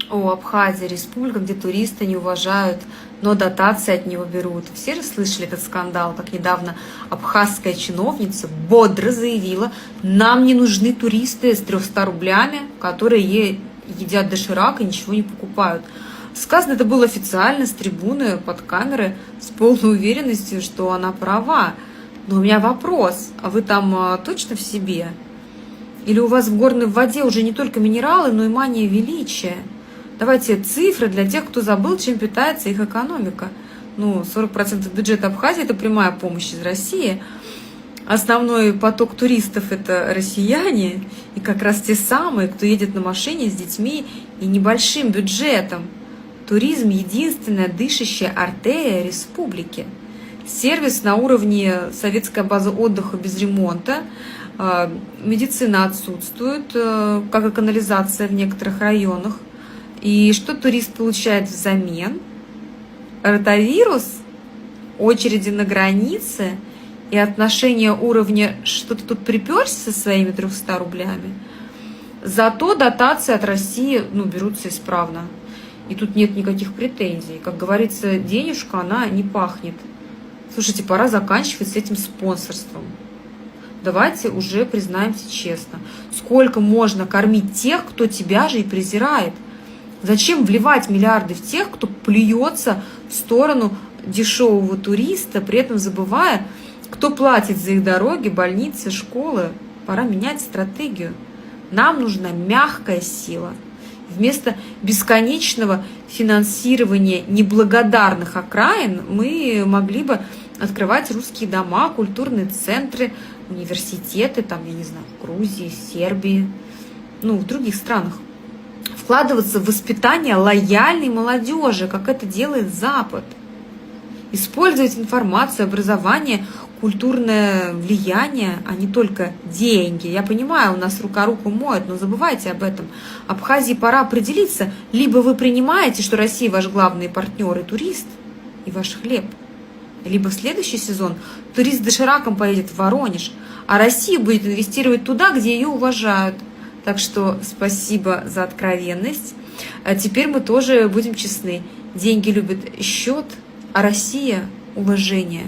о Абхазии, республика, где туристы не уважают, но дотации от него берут. Все же слышали этот скандал, как недавно абхазская чиновница бодро заявила: нам не нужны туристы с 300 рублями, которые едят доширак и ничего не покупают. Сказано это было официально, с трибуны, под камеры, с полной уверенностью, что она права. Но у меня вопрос: а вы там точно в себе? Или у вас в горной воде уже не только минералы, но и мания величия? Давайте цифры для тех, кто забыл, чем питается их экономика. 40% бюджета Абхазии – это прямая помощь из России. Основной поток туристов – это россияне, и как раз те самые, кто едет на машине с детьми и небольшим бюджетом. Туризм – единственная дышащая артерия республики. Сервис на уровне советской базы отдыха без ремонта. Медицина отсутствует, как и канализация в некоторых районах. И что турист получает взамен? Ротавирус, очереди на границе и отношение уровня «что ты тут приперся со своими 300 рублями». Зато дотации от России берутся исправно. И тут нет никаких претензий. Как говорится, денежка, она не пахнет. Слушайте, пора заканчивать с этим спонсорством. Давайте уже признаемся честно. Сколько можно кормить тех, кто тебя же и презирает? Зачем вливать миллиарды в тех, кто плюется в сторону дешевого туриста, при этом забывая, кто платит за их дороги, больницы, школы? Пора менять стратегию. Нам нужна мягкая сила. Вместо бесконечного финансирования неблагодарных окраин мы могли бы открывать русские дома, культурные центры, университеты, в Грузии, Сербии, в других странах. Вкладываться в воспитание лояльной молодежи, как это делает Запад. Использовать информацию, образование, культурное влияние, а не только деньги. Я понимаю, у нас рука руку моет, но забывайте об этом. Абхазии пора определиться. Либо вы принимаете, что Россия ваш главный партнер и турист, и ваш хлеб. Либо в следующий сезон турист с дошираком поедет в Воронеж, а Россия будет инвестировать туда, где ее уважают. Так что спасибо за откровенность. А теперь мы тоже будем честны. Деньги любят счет, а Россия – уважение.